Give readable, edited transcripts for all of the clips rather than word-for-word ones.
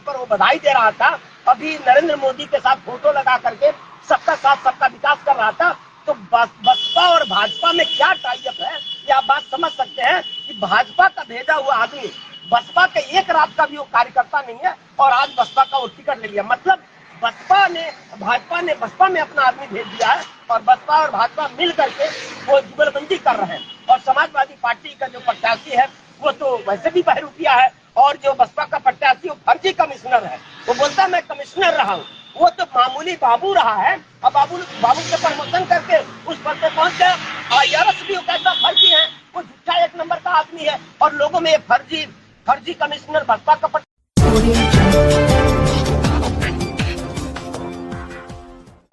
पर वो बधाई दे रहा था, अभी नरेंद्र मोदी के साथ फोटो लगा करके सबका साथ सबका विकास कर रहा था। तो बसपा और भाजपा में क्या टाइप है, ये आप बात समझ सकते हैं कि भाजपा का भेजा हुआ आदमी बसपा के एक रात का भी वो कार्यकर्ता नहीं है और आज बसपा का वो टिकट ले लिया। मतलब भाजपा ने बसपा में अपना आदमी भेज दिया है और बसपा और भाजपा मिल करके वो जुगलबंदी कर रहे हैं। और समाजवादी पार्टी का जो प्रत्याशी है वो तो वैसे भी बहरूपिया है और जो बसपा का प्रत्याशी वो फर्जी कमिश्नर है। वो बोलता है मैं कमिश्नर रहा हूँ, वो तो मामूली बाबू रहा है। अब बाबू के प्रमोशन करके उस पद पे पहुंच गया। IRS भी कैसा फर्जी है, वो झूठा एक नंबर का आदमी है और लोगों में फर्जी कमिश्नर बसपा का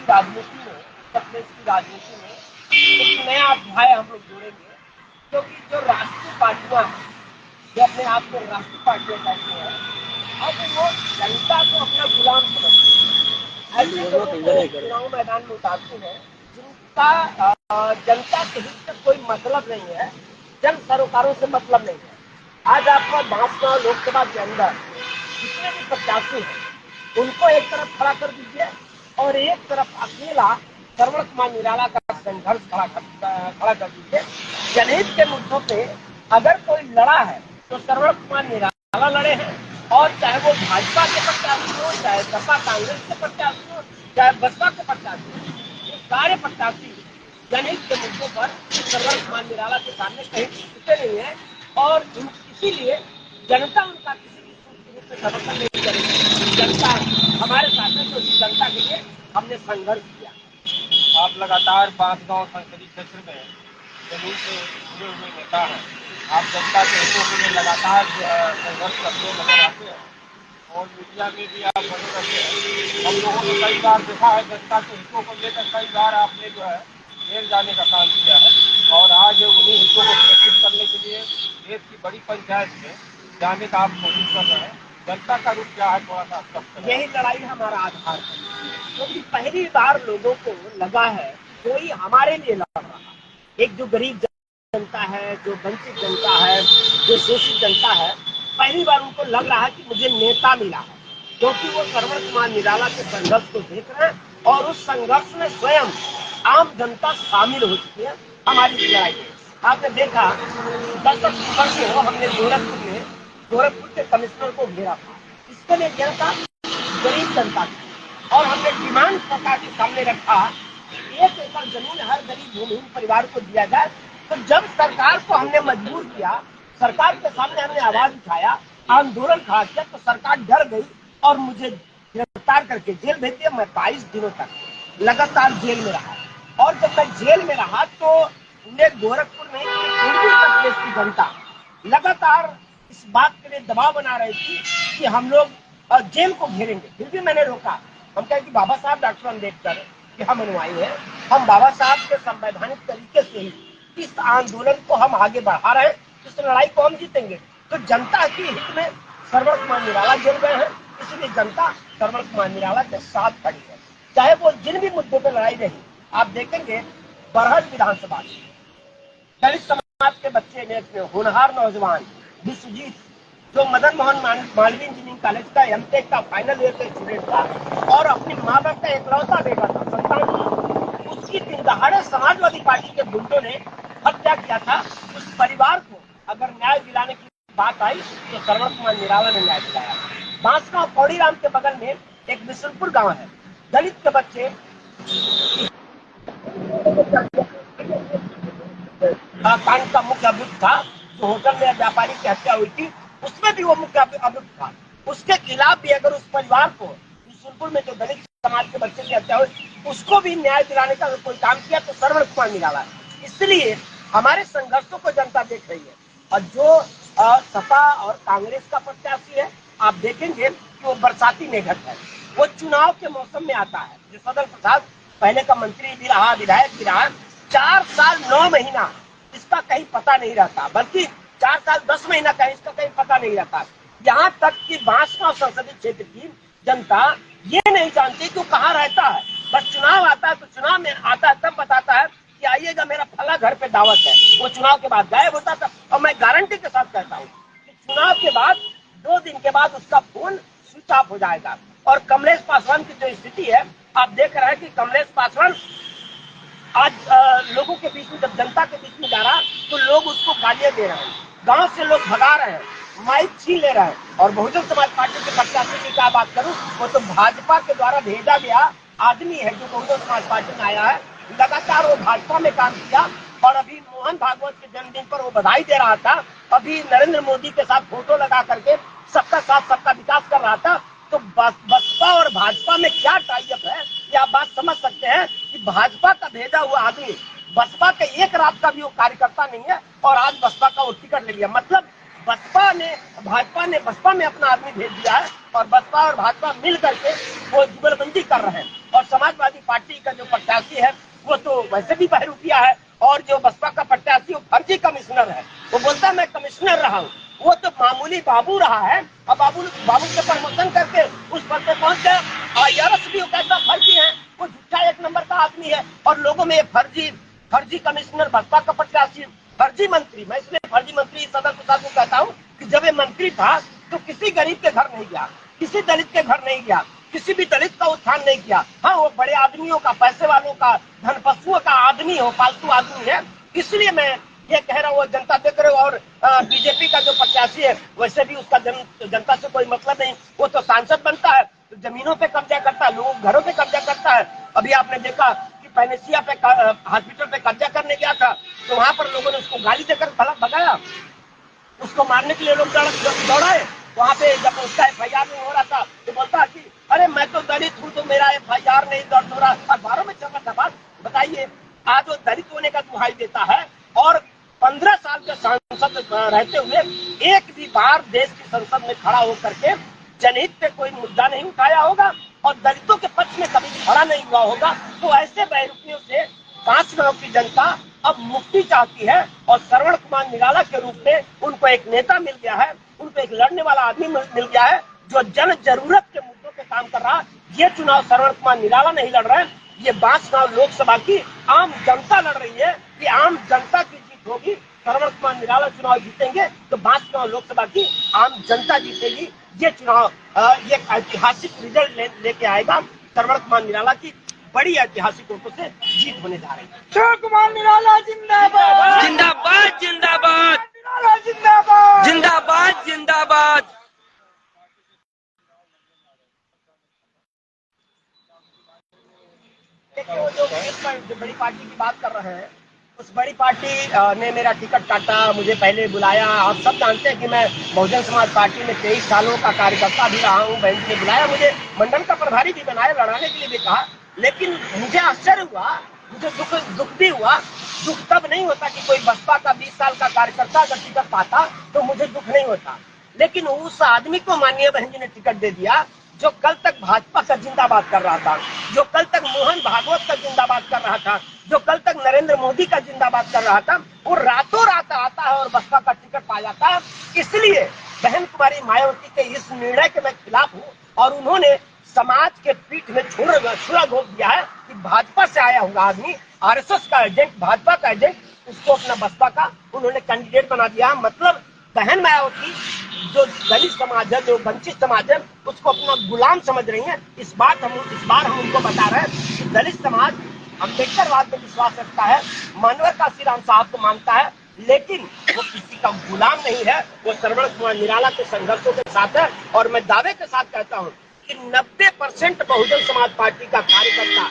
राजनीति में, उत्तर की राजनीति में एक नया अध्याय हम लोग जोड़ेंगे, क्योंकि जो राष्ट्रीय पार्टियां जो अपने आप को राष्ट्रीय पार्टियां कहते हैं, अब वो जनता को अपना गुलाम समझते हैं। ऐसे लोगों को चुनाव मैदान में उतारते हैं जिनका जनता के हित से कोई मतलब नहीं है, जन सरोकारों से मतलब नहीं है। आज आपका भाजपा लोकसभा के अंदर जितने भी प्रत्याशी हैं उनको एक तरफ खड़ा कर दीजिए और एक तरफ अकेला श्रवण कुमार निराला का संघर्ष खड़ा कर दीजिए। जनहित के मुद्दों पे अगर कोई लड़ा है तो श्रवण कुमार निराला लड़े हैं, और चाहे वो भाजपा के प्रत्याशी हो, चाहे सपा कांग्रेस के प्रत्याशी हो, चाहे बसपा के प्रत्याशी हो, ये सारे प्रत्याशी जनहित के मुद्दों पर श्रवण कुमार निराला के सामने कहीं टिकते नहीं है और इसीलिए जनता उनका किसी भी सूत्र के रूप में समर्थन नहीं करेगी। जनता हमारे साथ है, तो जनता के लिए हमने संघर्ष किया। आप लगातार बांसगांव संसदीय क्षेत्र में जमीन से जुड़े हुए नेता हैं, आप जनता के हितों के लिए लगातार संघर्ष करते नजर आते हैं और मीडिया में भी आप बने रहते हैं। हम लोगों ने कई बार देखा है जनता के हितों को लेकर कई बार आपने जो है जेल जाने का काम किया है और आज उन्हीं हितों को सुरक्षित करने के लिए देश की बड़ी पंचायत में जाने का आप कोशिश कर रहे हैं। जनता का रुख क्या है, थोड़ा सा स्पष्ट। यही लड़ाई हमारा आधार है, क्योंकि पहली बार लोगों को लगा है कोई हमारे लिए लड़ रहा है। एक जो गरीब जनता है, जो वंचित जनता है, जो शोषित जनता है, पहली बार उनको लग रहा है कि मुझे नेता मिला है, क्योंकि वो श्रवण कुमार निराला के संघर्ष को देख रहे हैं और उस संघर्ष में स्वयं आम जनता शामिल हो चुकी है हमारी लड़ाई में। आपने देखा 10 अक्टूबर को हमने गोरखपुर के कमिश्नर को घेरा था। इसके लिए घेरा था गरीब जनता की, और हमने डिमांड सरकार के सामने रखा कि 1 एकड़ जमीन हर गरीब भूमिहीन परिवार को दिया जाए। तो जब सरकार को हमने मजबूर किया, सरकार के सामने हमने आवाज उठाया, आंदोलन खड़ा किया, तो सरकार डर गई और मुझे गिरफ्तार करके जेल भेज दिया। मैं 22 दिनों तक लगातार जेल में रहा, और जब मैं जेल में रहा तो गोरखपुर में पूर्वी उत्तर प्रदेश की जनता लगातार इस बात के लिए दबाव बना रही थी कि हम लोग जेल को घेरेंगे। फिर भी मैंने रोका। हम कहे कि बाबा साहब डॉक्टर अम्बेडकर के हम अनुयायी हैं, हम बाबा साहब के संवैधानिक तरीके से ही इस आंदोलन को हम आगे बढ़ा रहे हैं, इस लड़ाई को हम जीतेंगे। तो जनता के हित में श्रवण कुमार निराला जेल गए हैं, इसलिए जनता श्रवण कुमार निराला के साथ खड़ी है, चाहे वो जिन भी मुद्दों पर लड़ाई रही। आप देखेंगे बरहट विधानसभा दलित समाज के बच्चे में होनहार नौजवान विश्वजीत, जो मदन मोहन मालवीय इंजीनियरिंग कॉलेज का एमटेक का फाइनल ईयर का स्टूडेंट था और अपनी माँ बाप का इकलौता बेटा था, संतान, उसकी दिन दहाड़े समाजवादी पार्टी के गुंडों ने हत्या किया था। उस परिवार को अगर न्याय दिलाने की बात आई तो श्रवण कुमार निराला ने न्याय दिलाया। बांसगांव पौड़ीराम के बगल में एक बिशनपुर गांव है, दलित के बच्चे कांड का मुख्य अभियुक्त था, जो होटल में व्यापारी की हत्या हुई थी, उसमें भी वो मुख्य अभियुक्त था। उसके खिलाफ भी अगर उस परिवार को बिशनपुर में जो दलित समाज के बच्चे की हत्या हुई उसको भी न्याय दिलाने का कोई काम किया तो श्रवण कुमार निराला। इसलिए हमारे संघर्षों को जनता देख रही है। और जो सपा और कांग्रेस का प्रत्याशी है, आप देखेंगे कि वो बरसाती मेघक है, वो चुनाव के मौसम में आता है। जो सदर प्रसाद पहले का मंत्री भी रहा, विधायक भी रहा, 4 साल 9 महीना इसका कहीं पता नहीं रहता, बल्कि 4 साल 10 महीना का इसका कहीं पता नहीं रहता। यहाँ तक कि बांसगांव संसदीय क्षेत्र की जनता ये नहीं जानती कि वो कहाँ रहता है। बस चुनाव आता है तो चुनाव में आता है तब बताता है कि आइएगा मेरा फला घर पे दावत है, वो चुनाव के बाद गायब होता था। और मैं गारंटी के साथ कहता हूँ कि चुनाव के बाद 2 दिन के बाद उसका फोन स्विच ऑफ साफ हो जाएगा। और कमलेश पासवान की जो स्थिति है, आप देख रहे हैं कि कमलेश पासवान आज लोगों के बीच में, जब जनता के बीच में जा रहा तो लोग उसको गालियां दे रहे हैं, गांव से लोग भगा रहे हैं, माइक छीन ले रहे हैं। और बहुजन समाज पार्टी के प्रत्याशी की क्या बात करूं, वो तो भाजपा के द्वारा भेजा गया आदमी है जो बहुजन समाज पार्टी में आया है। लगातार वो भाजपा में काम किया और अभी मोहन भागवत के जन्मदिन पर वो बधाई दे रहा था। अभी नरेंद्र मोदी के साथ फोटो लगा करके सबका साथ सबका विकास कर रहा था। तो बसपा और भाजपा में क्या टाइप है, ये आप बात समझ सकते हैं कि भाजपा का भेजा हुआ आदमी बसपा के एक रात का भी वो कार्यकर्ता नहीं है और आज बसपा का वो टिकट ले लिया। मतलब भाजपा ने बसपा में अपना आदमी भेज दिया है और बसपा और भाजपा मिल करके वो जुगलबंदी कर रहे हैं। और समाजवादी पार्टी का जो प्रत्याशी है वो तो वैसे भी बहरूपिया है, और जो बसपा का प्रत्याशी वो फर्जी कमिश्नर है। वो बोलता है मैं कमिश्नर रहा हूँ, वो तो मामूली बाबू रहा है। अब बाबू के प्रमोशन करके उस पद पे पहुंच गया। आईआरएस भी कैसा फर्जी है, वो झूठा एक नंबर का आदमी है। और लोगों में फर्जी कमिश्नर, बसपा का प्रत्याशी, फर्जी मंत्री। मैं इसलिए फर्जी मंत्री सदर प्रसाद को कहता हूँ कि जब ये मंत्री था तो किसी गरीब के घर नहीं गया, किसी दलित के घर नहीं गया, किसी भी दलित का उत्थान नहीं किया। हाँ, वो बड़े आदमियों का, पैसे वालों का, धनपशुओं का आदमी हो, फालतू आदमी है। इसलिए मैं ये कह रहा हूँ, जनता देख रहे हो। और बीजेपी का जो प्रत्याशी है वैसे भी उसका जनता से कोई मतलब नहीं। वो तो सांसद बनता है तो जमीनों पे कब्जा करता है, लोगों घरों पे कब्जा करता है। अभी आपने देखा कि पैनेसिया पे हॉस्पिटल पे कब्जा करने गया था तो वहां पर लोगों ने उसको गाली देकर भगाया, उसको मारने के लिए लोग दौड़ाए। वहां पे जब उसका एफआईआर नहीं हो रहा था तो बोलता कि अरे मैं तो दलित हूँ तो मेरा एफआईआर नहीं दर्ज हो रहा। अखबारों में चल रहा था बात। बताइए, आज वो दलित होने का दुहाई देता है और 15 साल के सांसद रहते हुए एक भी बार देश की संसद में खड़ा होकर के जनहित पे कोई मुद्दा नहीं उठाया होगा और दलितों के पक्ष में कभी खड़ा नहीं हुआ होगा। तो ऐसे बहरूपियों से 5 गांव की जनता अब मुक्ति चाहती है और श्रवण कुमार निराला के रूप में उनको एक नेता मिल गया है, उनको एक लड़ने वाला आदमी मिल गया है जो जन जरूरत के मुद्दों पे काम कर रहा है। ये चुनाव श्रवण कुमार निराला नहीं लड़ रहे हैं, ये बांसगांव लोकसभा की आम जनता लड़ रही है। कि आम जनता की जीत होगी, श्रवण कुमार निराला चुनाव जीतेंगे तो बांसगांव लोकसभा की आम जनता जीतेगी। ये चुनाव ये ऐतिहासिक रिजल्ट लेके आएगा। श्रवण कुमार निराला की बड़ी ऐतिहासिक वोटों से जीत होने जा रही है। श्रवण कुमार निराला जिंदाबाद, जिंदाबाद जिंदाबाद, निराला जिंदाबाद, जिंदाबाद जिंदाबाद। जो बड़ी पार्टी की बात कर रहे हैं, उस बड़ी पार्टी ने मेरा टिकट काटा, मुझे पहले बुलाया। आप सब जानते हैं कि मैं बहुजन समाज पार्टी में 23 सालों का कार्यकर्ता भी रहा हूँ। बहन जी ने बुलाया, मुझे मंडल का प्रभारी भी बनाया, लड़ाने के लिए भी कहा। लेकिन मुझे आश्चर्य हुआ, मुझे दुख भी हुआ। दुख तब नहीं होता कि कोई बसपा का 20 साल का कार्यकर्ता अगर टिकट पाता तो मुझे दुख नहीं होता। लेकिन उस आदमी को माननीय बहन जी ने टिकट दे दिया जो कल तक भाजपा का जिंदाबाद कर रहा था, जो कल तक मोहन भागवत का जिंदाबाद कर रहा था, जो कल तक नरेंद्र मोदी का जिंदाबाद कर रहा था। वो रातों रात आता है और बसपा का टिकट पा जाता है। इसलिए बहन कुमारी मायावती के इस निर्णय के मैं खिलाफ हूँ और उन्होंने समाज के पीठ में छुरा घोंप दिया है कि भाजपा से आया हुआ आदमी, आरएसएस का एजेंट, भाजपा का एजेंट, उसको अपना बसपा का उन्होंने कैंडिडेट बना दिया। मतलब बहन मायावती जो दलित समाज है, जो वंचित समाज है, उसको अपना गुलाम समझ रही है। इस बार हम उनको बता रहे हैं कि दलित समाज अम्बेडकरवाद में विश्वास रखता है, मानवर काशीराम साहब को मानता है, लेकिन वो किसी का गुलाम नहीं है। वो श्रवण कुमार निराला के संघर्षों के साथ है। और मैं दावे के साथ कहता हूँ कि 90% बहुजन समाज पार्टी का कार्यकर्ता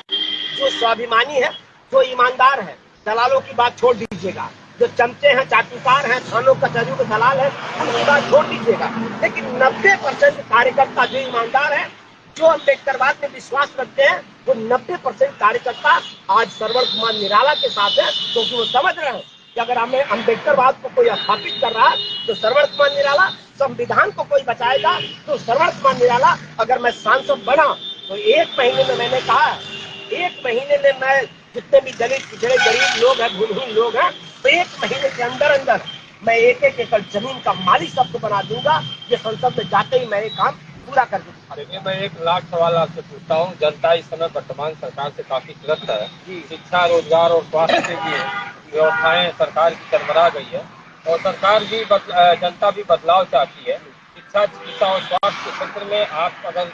जो स्वाभिमानी है, जो ईमानदार है, दलालों की बात छोड़ दीजिएगा, जो चमचे हैं, चाटुकार हैं, थानों कचहरियों के दलाल हैं, उनकी बात छोड़ दीजिएगा, लेकिन 90% कार्यकर्ता जो ईमानदार है, जो अम्बेडकरवाद में विश्वास रखते हैं, वो 90% कार्यकर्ता आज श्रवण कुमार निराला के साथ है। क्योंकि वो समझ रहे हैं कि अगर हमें अम्बेडकरवाद को कोई स्थापित कर रहा है तो श्रवण कुमार निराला, संविधान को कोई बचाएगा तो श्रवण कुमार निराला। अगर मैं सांसद बना तो 1 महीने में, मैंने कहा 1 महीने में मैं जितने भी दलित, पिछड़े, गरीब लोग हैं, भूमिहीन लोग हैं, तो 1 महीने के अंदर मैं 1-1 एकड़ जमीन का मालिक सबको बना दूंगा। ये संसद में जाते ही मैं ये काम पूरा कर दूंगा। देखिए, मैं 1 लाख सवाल आपसे पूछता हूँ। जनता इस समय वर्तमान सरकार से काफी त्रस्त है। शिक्षा, रोजगार और स्वास्थ्य के लिए व्यवस्थाएं सरकार की चरमरा गई है और सरकार भी जनता भी बदलाव चाहती है। शिक्षा, चिकित्सा और स्वास्थ्य के क्षेत्र में आप अगर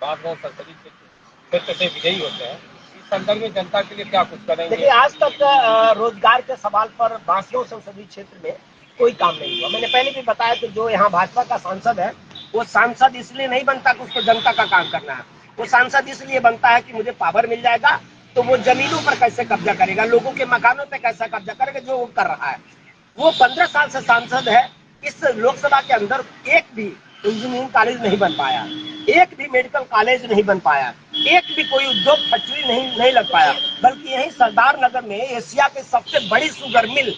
बासगांव संसदीय क्षेत्र से विजयी होते हैं, इस संदर्भ में जनता के लिए क्या कुछ करेंगे? देखिए, आज तक रोजगार के सवाल पर बासगांव संसदीय क्षेत्र में कोई काम नहीं हुआ। मैंने पहले भी बताया कि जो यहाँ भाजपा का सांसद है, वो सांसद इसलिए नहीं बनता कि उसको जनता का काम करना है। वो सांसद इसलिए बनता है कि मुझे पावर मिल जाएगा, तो वो जमीनों पर कैसे कब्जा करेगा, लोगों के मकानों पर कैसे कब्जा करेगा, जो वो कर रहा है। वो 15 साल से सांसद है। इस लोकसभा के अंदर एक भी इंजीनियरिंग कॉलेज नहीं बन पाया, एक भी मेडिकल कॉलेज नहीं बन पाया, एक भी कोई उद्योग फैक्ट्री नहीं लग पाया, बल्कि यही सरदार नगर में एशिया के सबसे बड़ी शुगर मिल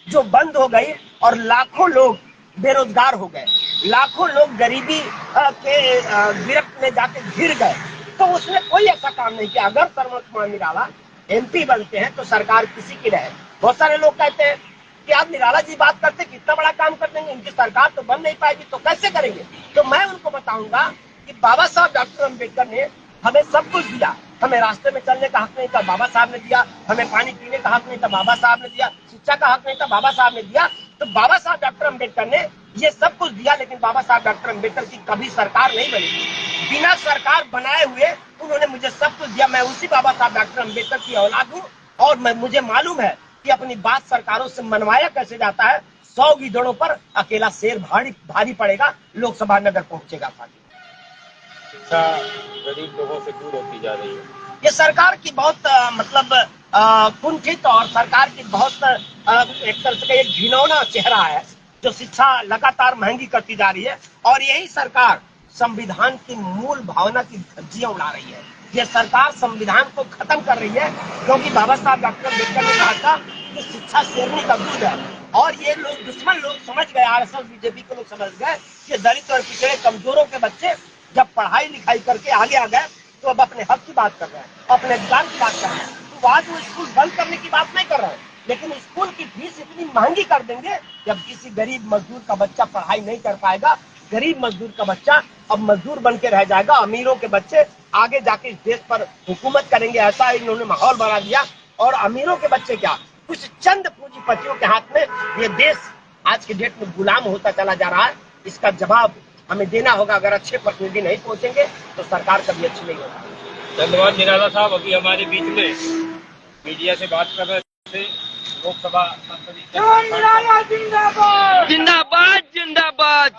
जो बंद हो गई और लाखों लोग बेरोजगार हो गए, लाखों लोग गरीबी के गिरफ्त में जाके घिर गए। तो उसने कोई ऐसा काम नहीं किया। अगर सर्वोच्च कुमार निराला MP बनते हैं तो सरकार किसी की रहे। बहुत सारे लोग कहते हैं कि आप निराला जी बात करते कितना बड़ा काम कर देंगे, इनकी सरकार तो बन नहीं पाएगी, तो कैसे करेंगे? तो मैं उनको बताऊंगा कि बाबा साहब डॉक्टर अम्बेडकर ने हमें सब कुछ दिया। हमें रास्ते में चलने का हक नहीं था, बाबा साहब ने दिया। हमें पानी पीने का हक नहीं था, बाबा साहब ने दिया। शिक्षा का हक नहीं था, बाबा साहब ने दिया। तो बाबा साहब डॉक्टर अम्बेडकर ने ये सब कुछ दिया, लेकिन बाबा साहब डॉक्टर अम्बेडकर की कभी सरकार नहीं बनी। बिना सरकार बनाए हुए उन्होंने मुझे सब कुछ दिया। मैं उसी बाबा साहब डॉक्टर अम्बेडकर की औलाद हूँ और मुझे मालूम है कि अपनी बात सरकारों से मनवाया कैसे जाता है। 100 गीदड़ों पर अकेला शेर भारी पड़ेगा, लोकसभा नगर पहुंचेगा। शिक्षा गरीब लोगों से दूर होती जा रही है। ये सरकार की बहुत कुंठित और सरकार की बहुत एक तरह से एक घिनौना चेहरा है, जो शिक्षा लगातार महंगी करती जा रही है। और यही सरकार संविधान की मूल भावना की धज्जियां उड़ा रही है। ये सरकार संविधान को खत्म कर रही है, क्योंकि बाबा साहब डॉक्टर अम्बेडकर ने कहा था कि शिक्षा शेरनी का दूध है। और ये लोग दुश्मन लोग समझ गए, RSS BJP के लोग समझ गए कि दलित और पिछड़े कमजोरों के बच्चे जब पढ़ाई लिखाई करके आगे आ गए तो अब अपने हक की बात कर रहे हैं, अपने अधिकार की बात कर रहे हैं। तो आज वो स्कूल बंद करने की बात नहीं कर रहे हैं, लेकिन स्कूल की फीस इतनी महंगी कर देंगे जब किसी गरीब मजदूर का बच्चा पढ़ाई नहीं कर पाएगा। गरीब मजदूर का बच्चा अब मजदूर बन के रह जाएगा। अमीरों के बच्चे आगे जाके इस देश पर हुकूमत करेंगे, ऐसा इन्होंने माहौल बना दिया। और अमीरों के बच्चे क्या, कुछ चंद पूंजीपतियों के हाथ में ये देश आज के डेट में गुलाम होता चला जा रहा है। इसका जवाब हमें देना होगा। अगर अच्छे प्रतिनिधि नहीं पहुंचेंगे तो सरकार कभी अच्छी नहीं होगी। धन्यवाद निराला साहब। अभी हमारे बीच में मीडिया से बात कर रहे थे लोकसभा संसदीय जवान निराला जिंदाबाद। जिंदाबाद जिंदाबाद।